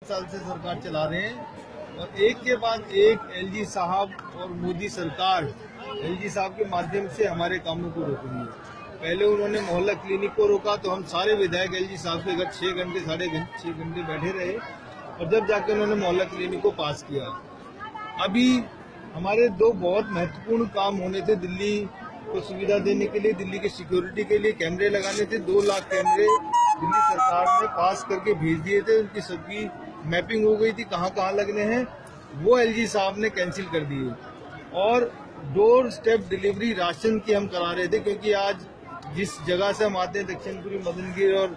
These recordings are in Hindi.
साल से सरकार चला रहे हैं और एक के बाद एक एलजी साहब और मोदी सरकार एलजी साहब के माध्यम से हमारे कामों को रोक रही है। पहले उन्होंने मोहल्ला क्लिनिक को रोका तो हम सारे विधायक एलजी साहब के घर 6 घंटे 6.5 घंटे बैठे रहे और जब जाके उन्होंने मोहल्ला क्लिनिक को पास किया। अभी हमारे 2 बहुत महत्वपूर्ण काम होने थे दिल्ली को सुविधा देने के लिए, दिल्ली की सिक्योरिटी के लिए कैमरे लगाने थे। 2 लाख कैमरे दिल्ली सरकार ने पास करके भेज दिए थे, उनकी सबकी मैपिंग हो गई थी कहाँ कहाँ लगने हैं, वो एलजी साहब ने कैंसिल कर दिए। और डोर स्टेप डिलीवरी राशन की हम करा रहे थे क्योंकि आज जिस जगह से हम आते हैं दक्षिणपुरी, मदनगिर और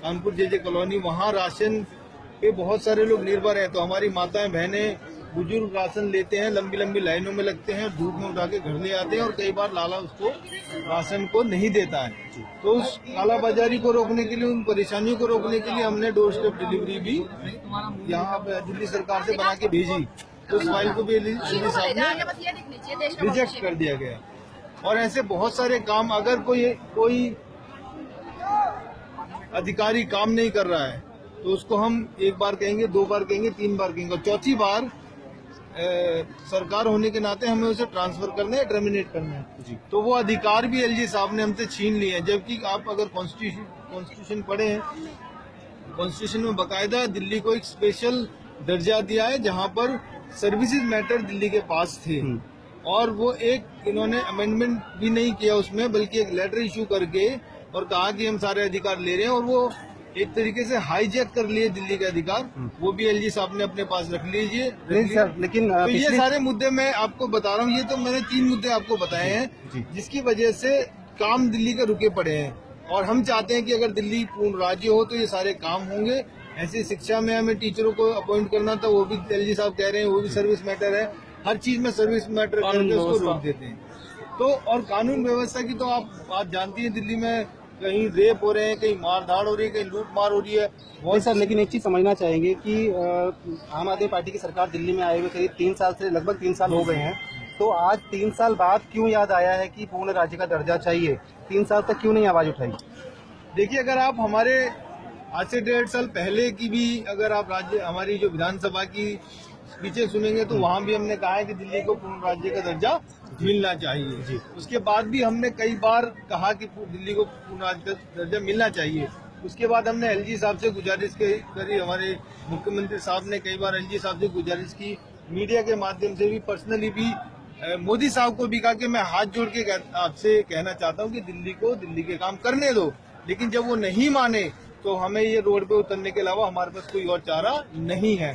कानपुर जे कॉलोनी, वहाँ राशन पे बहुत सारे लोग निर्भर हैं। तो हमारी माताएं बहनें बुजुर्ग राशन लेते हैं, लंबी लंबी लाइनों में लगते हैं, धूप में उठा के घर ले आते हैं और कई बार लाला उसको राशन को नहीं देता है। तो उस कालाबाजारी को रोकने के लिए, उन परेशानियों को रोकने के लिए हमने डोर स्टेप डिलीवरी भी यहाँ पे दिल्ली सरकार से बना के भेजी। तो उस फाइल को भी एलजी साहब ने रिजेक्ट कर दिया गया। और ऐसे बहुत सारे काम, अगर कोई अधिकारी काम नहीं कर रहा है तो उसको हम 1 बार कहेंगे, 2 बार कहेंगे, 3 बार कहेंगे, 4थी बार सरकार होने के नाते हमें उसे ट्रांसफर करना है, टर्मिनेट करना है। तो वो अधिकार भी एलजी साहब ने हमसे छीन लिए हैं। जबकि आप अगर कॉन्स्टिट्यूशन पढ़े हैं, कॉन्स्टिट्यूशन में बकायदा दिल्ली को एक स्पेशल दर्जा दिया है जहां पर सर्विसेज मैटर दिल्ली के पास थे और वो एक इन्होंने अमेंडमेंट भी नहीं किया उसमें, बल्कि एक लेटर इशू करके और कहा कि हम सारे अधिकार ले रहे हैं और वो एक तरीके से हाईजैक कर लिए दिल्ली के अधिकार, वो भी एलजी साहब ने अपने पास रख लीजिए। लेकिन तो ये सारे मुद्दे मैं आपको बता रहा हूँ, ये तो मैंने 3 मुद्दे आपको बताए हैं जिसकी वजह से काम दिल्ली के रुके पड़े हैं। और हम चाहते हैं कि अगर दिल्ली पूर्ण राज्य हो तो ये सारे काम होंगे। ऐसी शिक्षा में हमें टीचरों को अपॉइंट करना था, वो भी एलजी साहब कह रहे हैं वो भी सर्विस मैटर है। हर चीज में सर्विस मैटर करके उसको रोक देते हैं। तो और कानून व्यवस्था की तो आप बात जानती हैं, दिल्ली में कहीं रेप हो रहे हैं, कहीं मारधाड़ हो रही है, कहीं लूट मार हो रही है बहुत। सर, लेकिन एक चीज समझना चाहेंगे कि आम आदमी पार्टी की सरकार दिल्ली में आए हुए करीब 3 साल से लगभग 3 साल हो गए हैं, तो आज 3 साल बाद क्यों याद आया है कि पूर्ण राज्य का दर्जा चाहिए? 3 साल तक क्यों नहीं आवाज उठाई? देखिए, अगर आप हमारे आज से 1.5 साल पहले की भी अगर आप राज्य हमारी जो विधानसभा की स्पीचें सुनेंगे तो वहाँ भी हमने कहा है कि दिल्ली को पूर्ण राज्य का दर्जा मिलना चाहिए। उसके बाद भी हमने कई बार कहा कि दिल्ली को पूर्ण राज्य का दर्जा मिलना चाहिए। उसके बाद हमने एलजी साहब से गुजारिश करी, हमारे मुख्यमंत्री साहब ने कई बार एलजी साहब से गुजारिश की, मीडिया के माध्यम से भी, पर्सनली भी मोदी साहब को भी कहा कि मैं हाथ जोड़ के आपसे कहना चाहता हूँ कि दिल्ली को दिल्ली के काम करने दो। लेकिन जब वो नहीं माने तो हमें ये रोड पे उतरने के अलावा हमारे पास कोई और चारा नहीं है।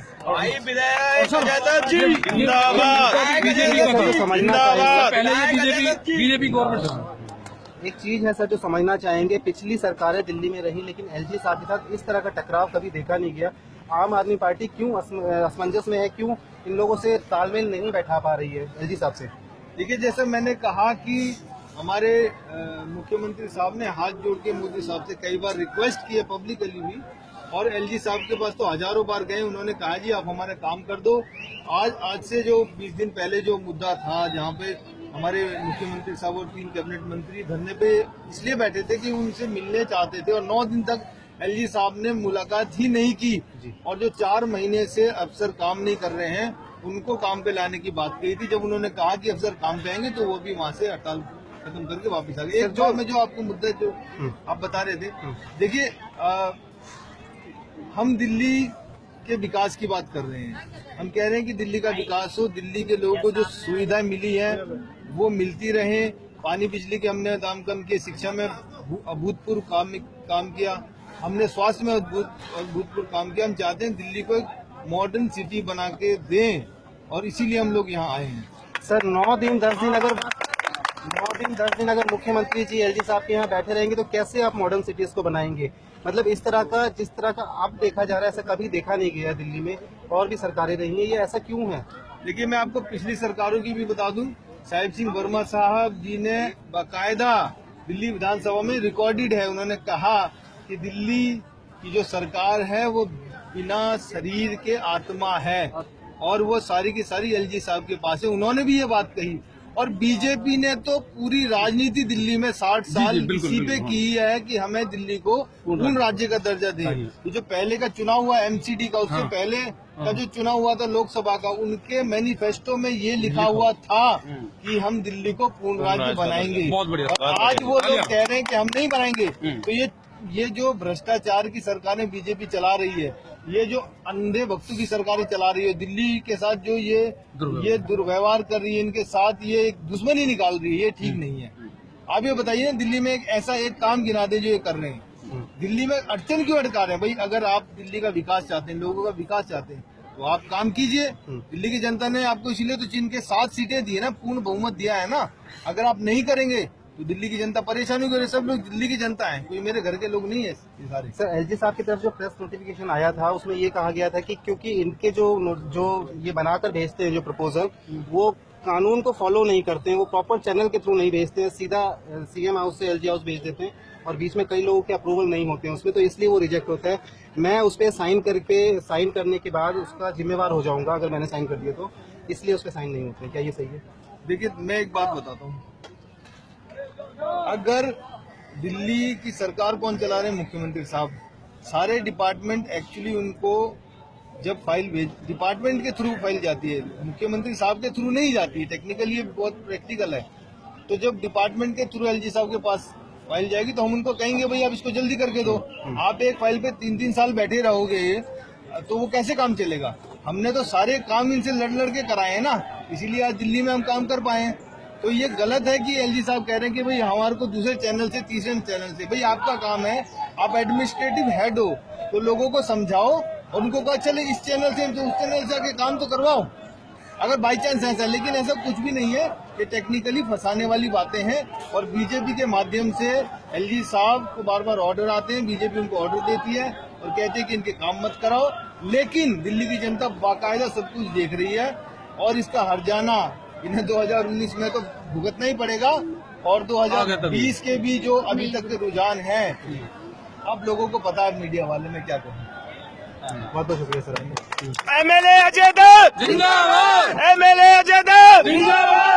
BJP government. एक चीज है सर जो समझना चाहेंगे, पिछली सरकारें दिल्ली में रही लेकिन एलजी साहब के साथ इस तरह का टकराव कभी देखा नहीं गया। आम आदमी पार्टी क्यों असमंजस में है, क्यों इन लोगों से तालमेल नहीं बैठा पा रही है एलजी साहब से? देखिए, जैसे मैंने कहा कि हमारे मुख्यमंत्री साहब ने हाथ जोड़ के मोदी साहब से कई बार रिक्वेस्ट की है पब्लिकली भी, और एलजी साहब के पास तो हजारों बार गए। उन्होंने कहा जी आप हमारा काम कर दो। आज से जो 20 दिन पहले जो मुद्दा था जहाँ पे हमारे मुख्यमंत्री साहब और 3 कैबिनेट मंत्री धरने पे इसलिए बैठे थे कि उनसे मिलने चाहते थे और 9 दिन तक एलजी साहब ने मुलाकात ही नहीं की। और जो 4 महीने से अफसर काम नहीं कर रहे हैं उनको काम पे लाने की बात कही थी। जब उन्होंने कहा कि अफसर काम पे आएंगे तो वो भी वहाँ से हड़ताल खत्म करके वापस आ गए। एक जो आपको मुद्दा जो आप बता रहे थे, देखिए हम दिल्ली के विकास की बात कर रहे हैं। हम कह रहे हैं कि दिल्ली का विकास हो, दिल्ली के लोगों को जो सुविधाएं मिली है वो मिलती रहे। पानी बिजली के हमने दाम कम किए, शिक्षा में अभूतपूर्व काम किया, हमने स्वास्थ्य में अभूतपूर्व काम किया। हम चाहते हैं दिल्ली को एक मॉडर्न सिटी बना के दें और इसीलिए हम लोग यहाँ आए हैं। सर 9 दिन 10 दिन अगर मुख्यमंत्री जी एलजी साहब के यहाँ बैठे रहेंगे तो कैसे आप मॉडर्न सिटीज को बनाएंगे? मतलब इस तरह का जिस तरह का अब देखा जा रहा है ऐसा कभी देखा नहीं गया दिल्ली में, और भी सरकारें रही हैं, ये ऐसा क्यों है? देखिए, मैं आपको पिछली सरकारों की भी बता दूं, साहिब सिंह वर्मा साहब जी ने बाकायदा दिल्ली विधानसभा में रिकॉर्डेड है, उन्होंने कहा कि दिल्ली की जो सरकार है वो बिना शरीर के आत्मा है और वो सारी की सारी एलजी साहब के पास है। उन्होंने भी ये बात कही और बीजेपी ने तो पूरी राजनीति दिल्ली में 60 साल इसी पे की है कि हमें दिल्ली को पूर्ण राज्य का दर्जा दे। ये जो पहले का चुनाव हुआ एमसीडी का, उससे पहले का जो चुनाव हुआ था लोकसभा का, उनके मैनिफेस्टो में ये लिखा हुआ था कि हम दिल्ली को पूर्ण राज्य बनाएंगे। और आज वो लोग कह रहे हैं कि हम नहीं बनाएंगे। तो ये जो भ्रष्टाचार की सरकारें बीजेपी चला रही है, ये जो अंधे भक्तों की सरकारें चला रही है, दिल्ली के साथ जो ये दुर्व्यवहार कर रही है, इनके साथ ये एक दुश्मनी निकाल रही है, ये ठीक नहीं है। आप ये बताइए ना, दिल्ली में एक ऐसा एक काम गिना दे जो ये कर रहे हैं। दिल्ली में अड़चन क्यों अटका रहे हैं? भाई अगर आप दिल्ली का विकास चाहते हैं, लोगों का विकास चाहते हैं, तो आप काम कीजिए। दिल्ली की जनता ने आपको इसीलिए तो चीन के 7 सीटें दी है ना, पूर्ण बहुमत दिया है ना। अगर आप नहीं करेंगे तो दिल्ली की जनता परेशानी करे। सब लोग दिल्ली की जनता है, कोई मेरे घर के लोग नहीं है ये सारे। सर, एलजी साहब की तरफ जो प्रेस नोटिफिकेशन आया था उसमें ये कहा गया था कि क्योंकि इनके जो ये बनाकर भेजते हैं जो प्रपोजल, वो कानून को फॉलो नहीं करते हैं, वो प्रॉपर चैनल के थ्रू नहीं भेजते हैं, सीधा सीएम हाउस से एलजी हाउस भेज देते हैं और बीच में कई लोगों के अप्रूवल नहीं होते हैं उसमें, तो इसलिए वो रिजेक्ट होता है। मैं उस पर साइन करने के बाद उसका जिम्मेवार हो जाऊंगा अगर मैंने साइन कर दिया तो, इसलिए उस पर साइन नहीं होते। क्या ये सही है? देखिए, मैं एक बात बताता हूँ, अगर दिल्ली की सरकार कौन चला रहे हैं? मुख्यमंत्री साहब। सारे डिपार्टमेंट एक्चुअली उनको जब फाइल डिपार्टमेंट के थ्रू फाइल जाती है, मुख्यमंत्री साहब के थ्रू नहीं जाती है। टेक्निकली ये बहुत प्रैक्टिकल है। तो जब डिपार्टमेंट के थ्रू एलजी साहब के पास फाइल जाएगी तो हम उनको कहेंगे भाई आप इसको जल्दी करके दो। आप एक फाइल पे 3-3 साल बैठे रहोगे तो वो कैसे काम चलेगा? हमने तो सारे काम इनसे लड़ के कराए हैं ना, इसीलिए आज दिल्ली में हम काम कर पाए हैं। तो ये गलत है कि एलजी साहब कह रहे हैं कि भाई हमारे को दूसरे चैनल से, तीसरे चैनल से। भाई आपका काम है, आप एडमिनिस्ट्रेटिव हेड हो, तो लोगों को समझाओ और उनको कहा चले इस चैनल से तो उस चैनल से आके काम तो करवाओ, अगर बाई चांस ऐसा। लेकिन ऐसा कुछ भी नहीं है, ये टेक्निकली फंसाने वाली बातें हैं। और बीजेपी के माध्यम से एलजी साहब को बार बार ऑर्डर आते हैं, बीजेपी उनको ऑर्डर देती है और कहते हैं कि इनके काम मत कराओ। लेकिन दिल्ली की जनता बाकायदा सब कुछ देख रही है और इसका हर्जाना इन्हें 2019 में तो भुगतना ही पड़ेगा। और 2020 के भी जो अभी तक के रुझान हैं, अब लोगों को पता है मीडिया वाले में क्या कहूँ। बहुत बहुत शुक्रिया सर। एमएलए अजय देव जिंदाबाद, एमएलए अजय देव जिंदाबाद।